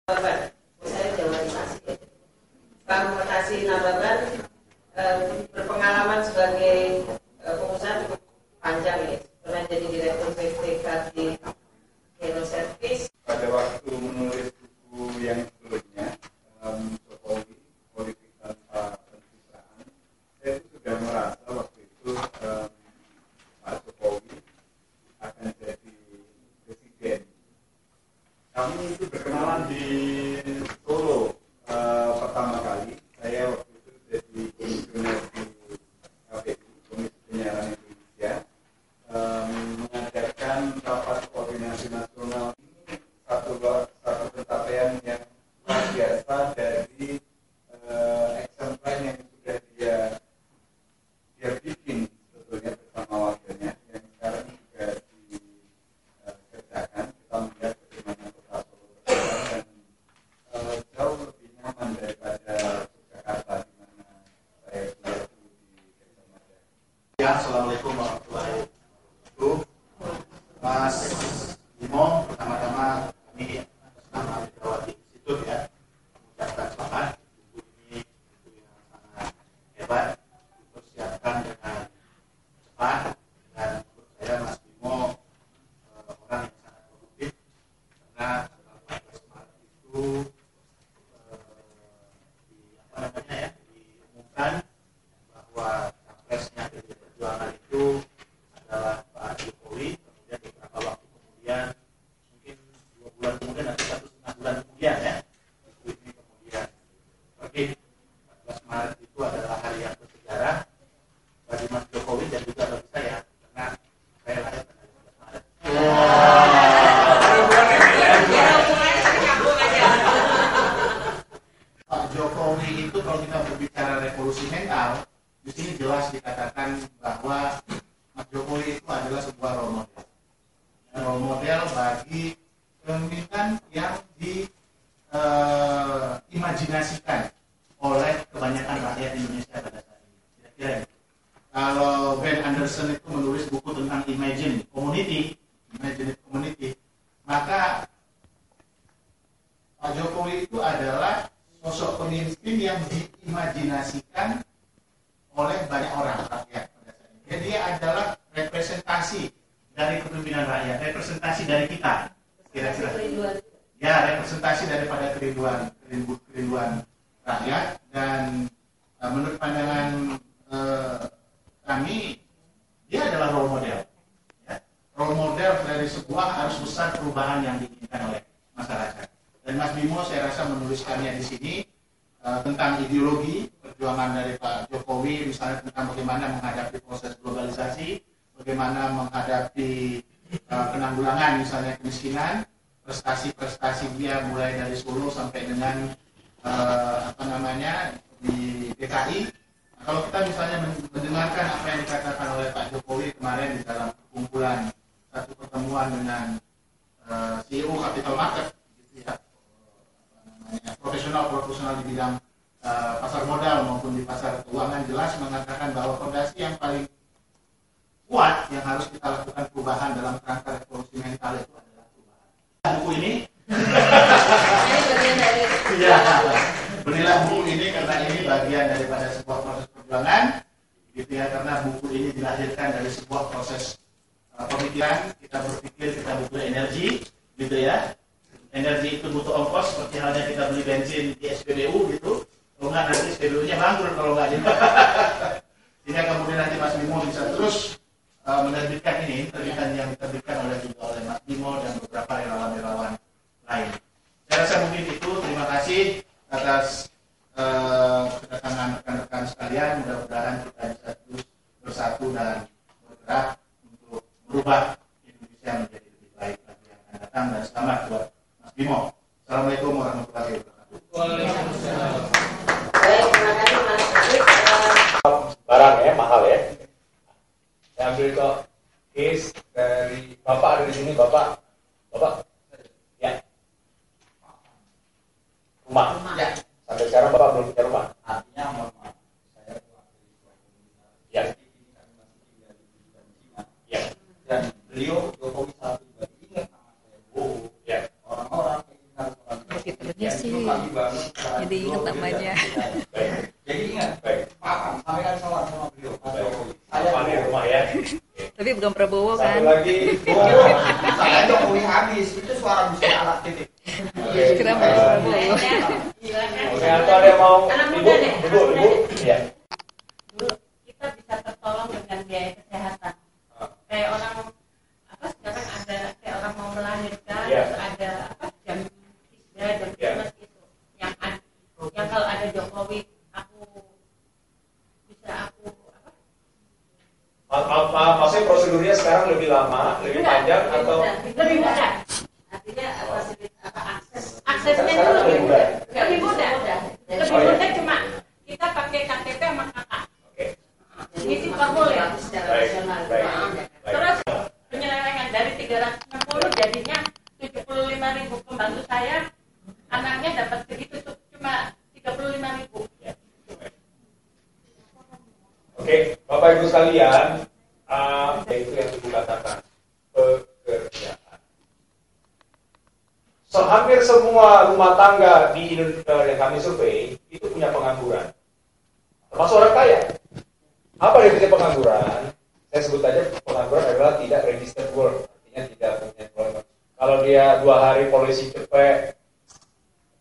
Bapak, saya Jawa Tasik. Pak Mutasi Nababan berpengalaman sebagai pengusaha cukup panjang ya. Pernah jadi direktur PPK di Hero Service. Pada waktu menulis buku yang sebelumnya, Jokowi, Politik Tanpa Pencitraan, saya itu sudah merasa waktu itu Pak Jokowi akan jadi presiden. Kami itu berkenalan di Solo pertama kali. Saya waktu itu jadi komisioner di KPI, Komisi Penyiaran Indonesia, mengadakan rapat koordinasi nasional. Ini satu pencapaian yang luar biasa dari action plan yang sudah dia bikin sebetulnya bersama wakilnya, yang sekarang juga dikerjakan. Kita melihat bagaimana kota Solo berjalan dan jauh lebih nyaman daripada Jakarta di mana saya kuliah dulu di Gajah Mada. Ya, Assalamualaikum warahmatullahi wabarakatuh. Mas Bimo, pertama-tama kami atas nama Megawati Institut ya mengucapkan selamat. Buku ini buku yang sangat hebat, dipersiapkan dengan cepat, dan menurut saya Mas Bimo orang yang sangat produktif, karena tanggal 14 Maret itu diumumkan bahwa capresnya PDI Perjuangan itu adalah Pak Jokowi. Kemudian beberapa waktu kemudian, mungkin 2 bulan kemudian atau 1,5 bulan kemudian ya, buku ini kemudian terbit. 14 Maret itu adalah hari yang bersejarah bagi Mas Jokowi dan juga bagi saya, karena saya lahir pada 15 Maret. Pak Jokowi itu kalau kita berbicara revolusi mental, di sini jelas dikatakan bahwa Mas Jokowi itu adalah sebuah role model. Role model bagi kepemimpinan yang diimajinasikan oleh kebanyakan rakyat Indonesia pada saat ini. Kira-kira kalau Ben Anderson itu menulis buku tentang Imagine Community, maka Pak Jokowi itu adalah sosok pemimpin yang diimajinasikan oleh banyak orang rakyat pada saat ini. Jadi dia adalah representasi dari kepemimpinan rakyat, representasi dari kita, kira-kira. Ya, representasi daripada kerinduan rakyat, dan menurut pandangan kami, dia adalah role model. Ya. Role model dari sebuah arus besar perubahan yang diinginkan oleh masyarakat. Dan Mas Bimo saya rasa menuliskannya di sini tentang ideologi perjuangan dari Pak Jokowi, misalnya tentang bagaimana menghadapi proses globalisasi, bagaimana menghadapi penanggulangan misalnya kemiskinan, prestasi-prestasi dia mulai dari Solo sampai dengan di DKI. Nah, kalau kita misalnya mendengarkan apa yang dikatakan oleh Pak Jokowi kemarin di dalam perkumpulan satu pertemuan dengan CEO Capital Market, gitu ya, profesional di bidang pasar modal maupun di pasar keuangan, jelas mengatakan bahwa fondasi yang paling kuat yang harus kita lakukan perubahan dalam kerangka revolusi mental itu adalah perubahan. Buku ini, ya, belilah buku ini karena ini bagian daripada sebuah proses perjuangan, gitu ya, karena buku ini dilahirkan dari sebuah proses pemikiran. Kita berpikir kita butuh energi, gitu ya. Energi itu butuh ongkos, seperti halnya kita beli bensin di SPBU gitu. Kalau nggak nanti SPBU-nya bangkrut kalau nggak gitu. Sehingga kemudian nanti Mas Bimo bisa terus menerbitkan ini, terbitan yang diterbitkan juga oleh Mas Bimo dan beberapa relawan-relawan lain. Saya rasa mungkin itu. Terima kasih atas kedatangan rekan-rekan sekalian. Mudah-mudahan kita bisa terus bersatu dan bergerak untuk merubah Indonesia menjadi lebih baik lagi yang akan datang. Dan selamat buat Mas Bimo. Assalamualaikum warahmatullahi wabarakatuh. Waalaikumsalam. Baik, terima kasih Mas Arif. Barang ya, mahal ya. Saya ambil kok case dari Bapak ada di sini, Bapak. Ya. Rumah. Ya. Sampai sekarang Bapak belum punya rumah. Artinya mohon maaf, saya Ya. Ya. dan beliau Jokowi saat pribadi ingat nama saya. Ya. Orang-orang yang harus orang Iya sih. Jadi ingat namanya. Jadi ingat, Pak, sampaikan salam sama beliau. Saya di rumah ya. Tapi bukan Prabowo Satu kan? lagi. Saya Jokowi habis, itu suara bisa alat titik. Kira Prabowo. Oke, atau ada yang mau ibu, ya. Dulu kita bisa tertolong dengan biaya kesehatan. Kayak orang sekarang ada kayak orang mau melahirkan, Ya. terus ada jam 3, jam 5 itu. Yang kalau ada Jokowi Maksudnya prosedurnya sekarang lebih lama, lebih panjang atau lebih mudah. Artinya aksesnya itu lebih mudah. Lebih mudah. Lebih mudah cuma kita pakai KTP sama kakak. Ngisi formulir secara nasional. Terus penyelewengan dari 360 jadinya 75.000 pembantu saya, anaknya dapat segitu cuma 35.000. Oke, Bapak Ibu sekalian, itu yang Ibu katakan, pekerjaan. Hampir semua rumah tangga di Indonesia yang kami survei itu punya pengangguran, termasuk orang kaya. Apa definisi pengangguran? Saya sebut aja pengangguran adalah tidak registered work, artinya tidak punya employment. Kalau dia 2 hari polisi cepet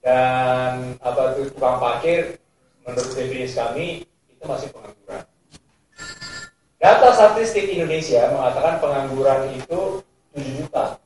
dan tukang parkir, menurut definisi kami itu masih pengangguran. Data statistik Indonesia mengatakan pengangguran itu 7 juta.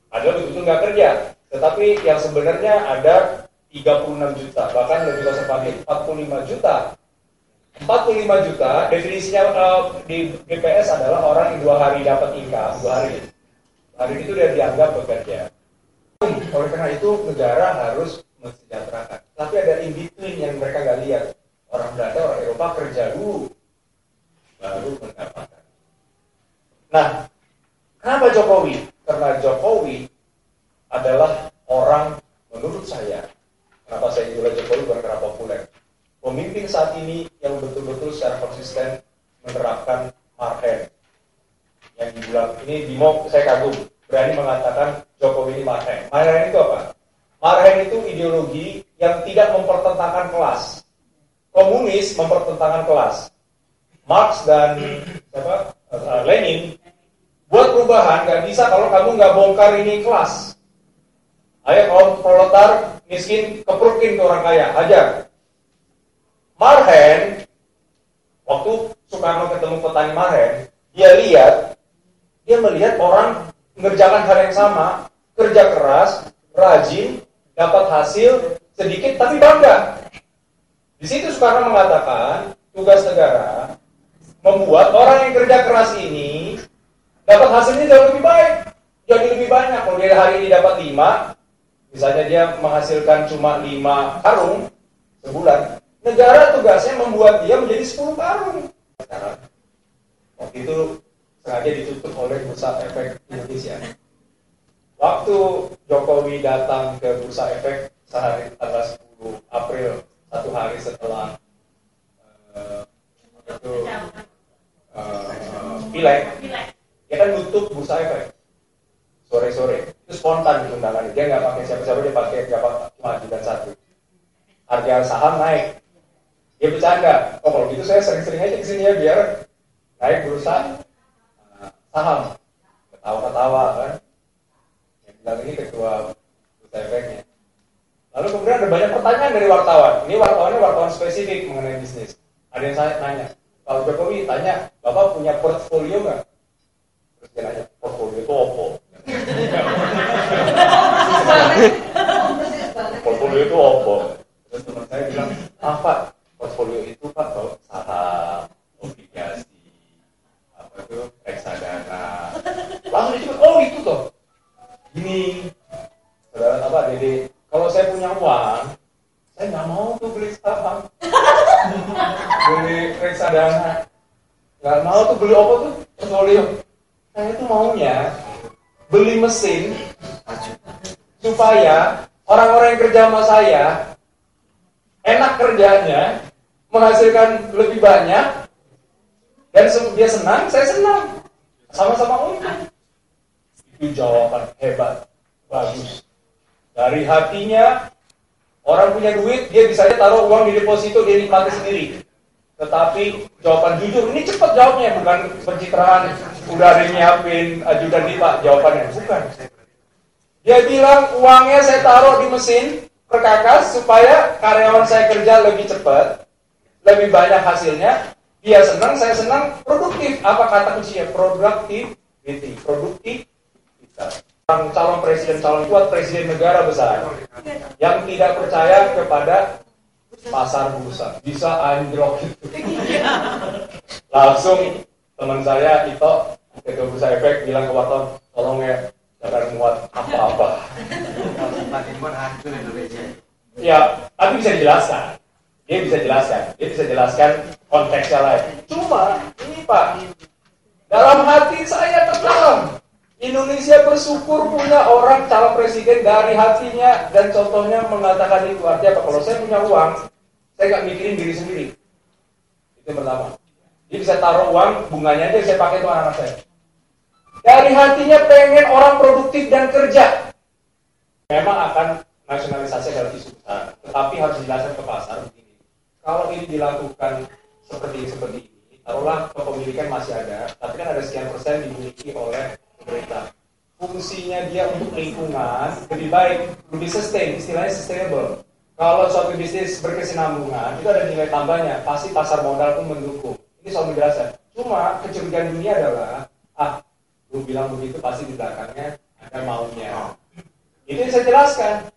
Adalah betul-betul nggak kerja. Tetapi yang sebenarnya ada 36 juta, bahkan lebih konservatif, 45 juta. 45 juta, definisinya di BPS adalah orang yang 2 hari dapat income, 2 hari. Hari itu dia dianggap bekerja. Oleh karena itu, negara harus mensejahterakan. Tapi ada in between yang mereka nggak lihat. Orang Belanda, orang Eropa kerja dulu, baru mendapatkan. Nah, kenapa Jokowi? Karena Jokowi adalah orang, menurut saya, kenapa saya bilang Jokowi bukan karena populer. Pemimpin saat ini yang betul-betul secara konsisten menerapkan Marhen. Yang dibilang, ini Bimo, saya kagum, berani mengatakan Jokowi ini Marhen. Marhen itu apa? Marhen itu ideologi yang tidak mempertentangkan kelas. Komunis mempertentangkan kelas. Marx dan Lenin buat perubahan nggak bisa kalau kamu nggak bongkar ini kelas. Ayo kaum proletar miskin keprukin ke orang kaya, ajar. Marhen, waktu Soekarno ketemu petani Marhen, dia melihat orang mengerjakan hal yang sama, kerja keras, rajin, dapat hasil sedikit tapi bangga. Di situ Soekarno mengatakan tugas negara membuat orang yang kerja keras ini dapat hasilnya jauh lebih baik, jadi lebih banyak. Kalau dia hari ini dapat 5, misalnya dia menghasilkan cuma 5 karung sebulan, negara tugasnya membuat dia menjadi 10 karung. Sekarang, waktu itu sengaja ditutup oleh Bursa Efek Indonesia. Waktu Jokowi datang ke Bursa Efek sehari tanggal 10 April, 1 hari setelah Pileg, dia kan nutup Bursa Efek sore-sore, itu spontan undangannya. Dia nggak pakai siapa-siapa, dia pakai cuma ajudan 1. Harga saham naik, dia bercanda, kalau gitu saya sering-sering aja kesini ya biar naik bursa saham. Ketawa-ketawa kan, yang bilang ini ketua Bursa Efeknya. Lalu kemudian ada banyak pertanyaan dari wartawan. Ini wartawannya wartawan spesifik mengenai bisnis. Ada yang saya nanya, kalau Jokowi tanya, Bapak punya portfolio nggak? Terus dia nanya, portfolio itu apa? Portfolio itu apa? Terus teman saya bilang, apa? Portfolio itu Pak, saham, obligasi, reksadana. Langsung dia cuma, oh itu toh. Gini, saudara Dede, kalau saya punya uang, saya nggak mau tuh beli saham, beli reksadana, nggak mau tuh beli apa tuh portfolio. Saya tuh maunya beli mesin supaya orang-orang yang kerja sama saya enak kerjanya, menghasilkan lebih banyak, dan dia senang, saya senang, sama-sama untung. Itu jawaban hebat, bagus. Dari hatinya, orang punya duit, dia bisa aja taruh uang di deposito, dia nikmati sendiri. Tetapi jawaban jujur, ini cepat jawabnya, bukan pencitraan, udah ada yang nyiapin ajudan nih Pak, jawabannya. Bukan. Dia bilang, uangnya saya taruh di mesin perkakas supaya karyawan saya kerja lebih cepat, lebih banyak hasilnya, dia senang, saya senang, produktif. Apa kata kuncinya? Produktivity. Produktivitas. Calon presiden, calon kuat, presiden negara besar yang tidak percaya kepada pasar bursa, bisa anjlok gitu. Langsung teman saya itu ketua bursa efek bilang ke wartawan, tolong ya jangan muat apa-apa. Ya, tapi bisa dijelaskan. Dia bisa jelaskan konteksnya lain. Cuma ini Pak, dalam hati saya terdalam. Indonesia bersyukur punya orang calon presiden dari hatinya dan contohnya mengatakan itu. Artinya apa? Kalau saya punya uang, saya nggak mikirin diri sendiri. Itu pertama. Dia bisa taruh uang, bunganya aja saya pakai untuk anak saya. Dari hatinya pengen orang produktif dan kerja. Memang akan nasionalisasi adalah isu besar, tetapi harus dijelaskan ke pasar begini. Kalau ini dilakukan seperti ini, taruhlah kepemilikan masih ada, tapi kan ada sekian persen dimiliki oleh pemerintah. Fungsinya dia untuk lingkungan lebih baik, lebih sustain, istilahnya sustainable. Kalau suatu bisnis berkesinambungan, itu ada nilai tambahnya, pasti pasar modal pun mendukung. Ini soal menjelaskan. Cuma kecurigaan dunia adalah, lu bilang begitu pasti di belakangnya ada maunya. Itu yang saya jelaskan.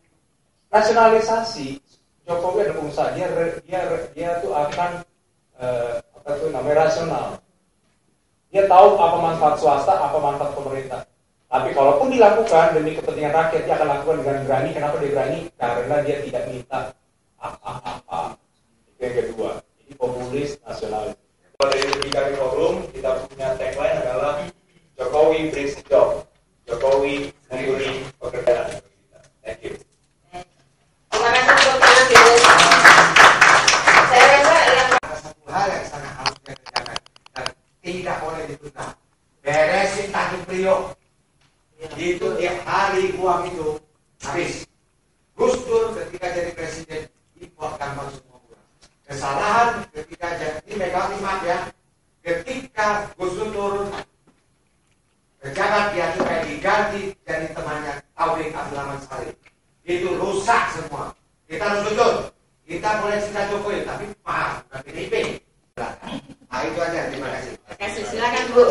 Nasionalisasi, Jokowi ada pengusaha, dia tuh akan namanya rasional. Dia tahu apa manfaat swasta, apa manfaat pemerintah. Tapi kalaupun dilakukan demi kepentingan rakyat, dia akan lakukan dengan berani. Kenapa dia berani? Karena dia tidak minta apa-apa. Itu yang kedua. Ini populis nasionalis. Kalau dari kami forum, kita punya tagline adalah Jokowi brings the job. Jokowi memberi pekerjaan. Thank you. Terima kasih tepuk tangan dulu. Saya rasa yang Satu hal yang sangat harus kita kerjakan dan tidak boleh ditunda. Beresin Tanjung Priok. Itu tiap hari uang itu habis. Gus Dur ketika jadi presiden impor gambar semua uang. Kesalahan ketika jadi Megawati maaf ya. Ketika Gus Dur turun pejabat dia supaya diganti jadi temannya Taufik Abdul Rahman Saleh. Itu rusak semua. Kita harus tuntut. Kita boleh cinta Jokowi, tapi maaf, bukan PDIP. Nah itu aja, terima kasih. terima kasih, silakan Bu.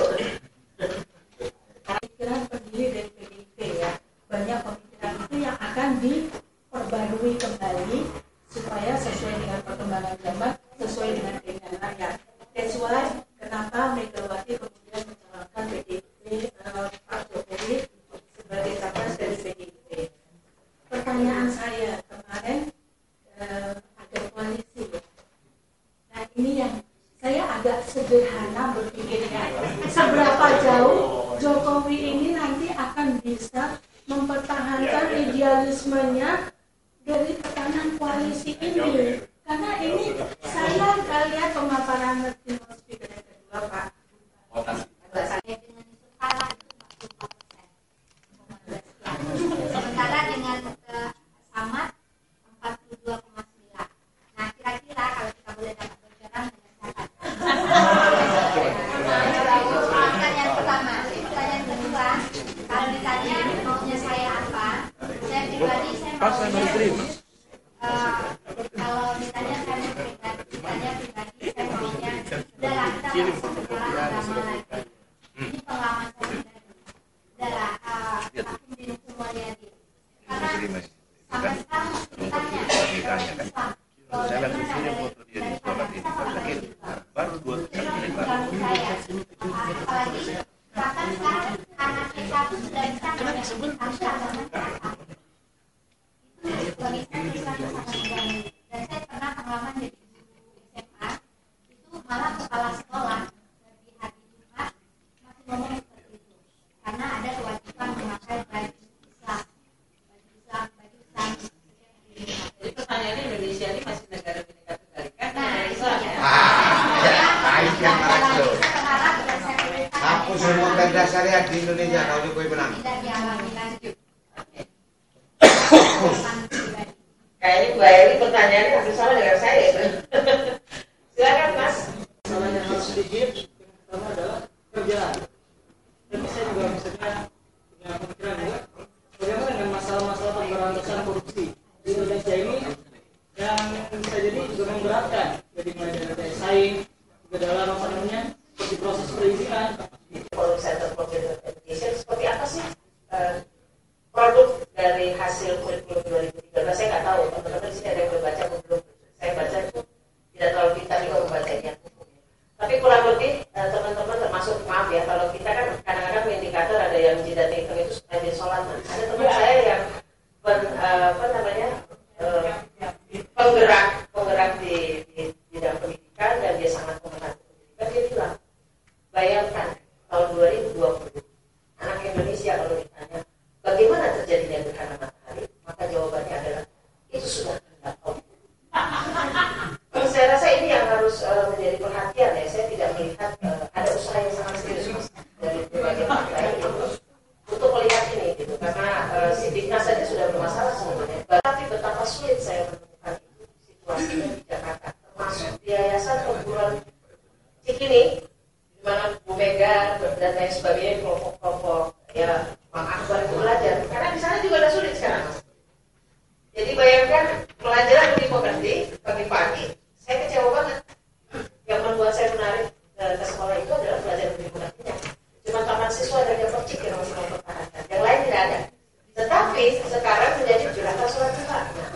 Pemikiran terdiri dari PDIP ya. Banyak pemikiran itu yang akan diperbarui kembali supaya sesuai dengan perkembangan zaman, sesuai dengan keinginan rakyat. That's why kenapa Megawati kemudian mencalonkan PDIP Pak Jokowi sebagai capres dari PDIP. Pertanyaan saya kemarin ada koalisi. Nah ini yang saya agak sederhana berpikirnya. Seberapa jauh Jokowi ini nanti akan bisa mempertahankan idealismenya dari tekanan koalisi ini. Karena ini saya lihat pemaparan Timur Speaker yang kedua Pak. Sementara dengan Samad 42,9. Nah kira-kira kalau kita boleh dapat bocoran dengan pertanyaan pertama. Pertanyaan kedua, kalau ditanya maunya saya apa, saya pribadi saya maunya kalau ditanya saya pribadi saya maunya udahlah kita masuk ke agama lagi. Ini pengalaman saya pribadi. Udahlah aku didukung Mulyadi. Karena sampai sekarang ditanya Islam. Kalau dari mana dari baru 2 tahun saya. Apalagi bahkan sekarang anaknya satu sudah bisa mengerti agama apa. Itu bagi saya sangat mengganggu. Dan saya pernah pengalaman jadi guru SMA itu malah kepala sekolah di hari Jumat masih ngomong seperti itu. Karena ada kewajiban memakai baju Islam. Jadi pertanyaannya Indonesia ini masih negara Bhinneka Tunggal Ika. Aku semua perda syariat di Indonesia kalau Jokowi menang. Tidak dialami lanjut. Mbak Eli pertanyaannya hampir sama dengan saya. Silakan Mas. Masalah yang harus sedikit yang pertama adalah kerjaan. Tapi saya juga misalnya punya pemikiran juga bagaimana dengan masalah-masalah pemberantasan korupsi di Indonesia ini yang bisa jadi juga memberatkan, jadi mulai dari daya saing juga dalam apa namanya seperti proses perizinan. Kalau Center for Gender Education seperti apa sih produk dari hasil kurikulum 2013? Saya nggak tahu, teman-teman di sini ada yang membaca belum? Saya baca itu tidak terlalu pintar juga membacanya. Tapi kurang lebih teman-teman termasuk, maaf ya, kalau kita kan kadang-kadang indikator ada yang jidat hitam itu rajin sholat. Ada teman saya yang penggerak di bidang pendidikan dan dia sangat memperhatikan pendidikan. Dia bilang, bayangkan tahun 2020 anak Indonesia kalau ditanya bagaimana terjadinya gerhana matahari, maka jawabannya adalah itu sudah kehendak Allah. Saya rasa ini yang harus menjadi perhatian ya. Saya tidak melihat ada usaha yang sangat serius dari berbagai partai untuk melihat ini gitu, karena Sidiknas saja sudah bermasalah sebenarnya. Tapi betapa sulit saya menemukan itu situasinya di Jakarta, termasuk di Yayasan Perguruan Cikini, di mana Bu Mega dan lain sebagainya, kelompok-kelompok ya Bang Akbar itu belajar, karena di sana juga ada sulit sekarang. Jadi bayangkan pelajaran lebih mengerti pagi-pagi, saya kecewa banget. Yang membuat saya menarik ke sekolah itu adalah pelajaran lebih mengertinya. Cuma taman siswa dan jam percik yang masih mempertahankan, yang lain tidak ada. Tetapi sekarang menjadi curhatan sholat Jumat. Nah,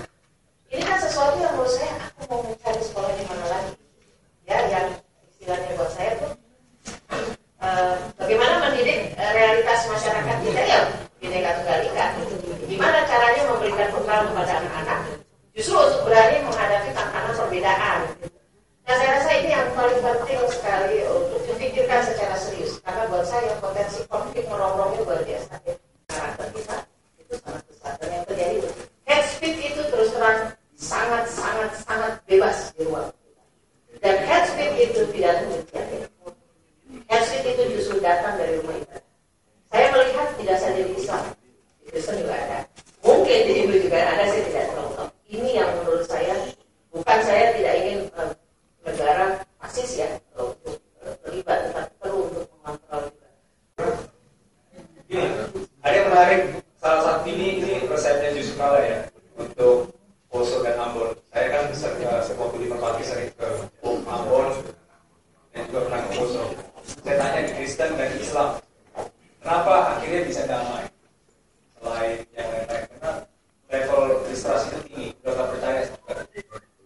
ini kan sesuatu yang menurut saya, aku mau mencari sekolah di mana lagi. Ya, yang istilahnya buat saya tuh bagaimana mendidik realitas masyarakat kita yang Bhinneka Tunggal Ika. Gimana caranya memberikan bekal kepada anak-anak justru untuk berani menghadapi tantangan perbedaan. Nah, saya rasa ini yang paling penting sekali untuk dipikirkan secara serius, karena buat saya potensi konflik merongrong itu luar biasa. Karakter kita itu sangat besar, dan yang terjadi hate speech itu terus terang sangat bebas di ruang kita. Dan hate speech itu tidak terjadi. Hate speech itu justru datang dari rumah ibadah. Saya melihat tidak saja di Islam, di Kristen juga ada. Mungkin di Hindu juga ada, saya tidak tahu. Ini yang menurut saya, bukan saya tidak ingin negara fasis ya untuk terlibat, tetapi perlu untuk mengontrol juga. Ini ada yang menarik, salah satu ini resepnya Yusuf Kala ya untuk Poso dan Ambon. Saya kan waktu di Merpati sering ke Ambon dan juga pernah ke Poso. Saya tanya di Kristen dan Islam, kenapa akhirnya bisa damai? Selain yang lain-lain, karena level literasi itu tinggi, udah gak percaya.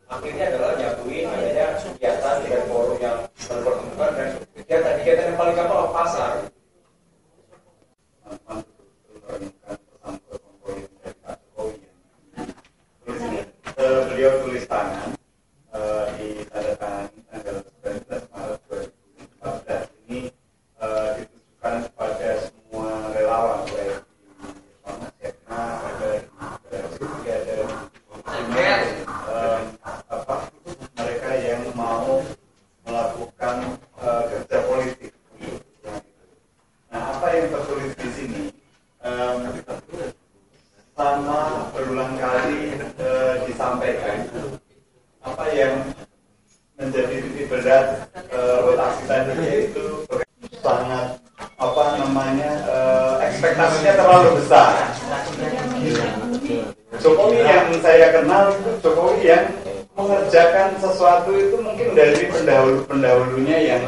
Akhirnya adalah nyatuin adanya kegiatan dengan forum yang berpertemuan dan kegiatan yang paling gampang pasar. Beliau tulis tangan di tanda tangan tanggal 19 Maret 2014 ini ditujukan kepada semua relawan, baik di Monas Yatna, ada mereka yang mau melakukan kerja politik. Nah, apa yang tertulis di sini sama berulang kali disampaikan, apa yang menjadi titik berat otak kita yaitu sangat ekspektasinya terlalu besar. Jokowi yang saya kenal itu Jokowi yang mengerjakan sesuatu itu mungkin dari pendahulunya yang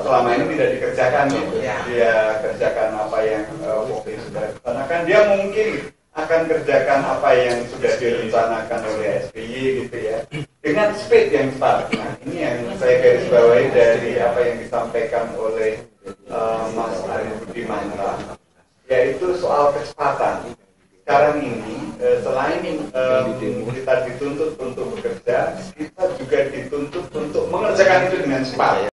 selama ini tidak dikerjakan gitu. Dia kerjakan apa yang Jokowi sudah rencanakan, dia mungkin akan kerjakan apa yang sudah direncanakan oleh SBY gitu ya, dengan speed yang cepat. Nah, ini yang saya garis bawahi dari apa yang disampaikan oleh Mas Ari Budimantra, yaitu soal kecepatan. Sekarang ini selain kita dituntut untuk bekerja, kita juga dituntut untuk mengerjakan itu dengan cepat.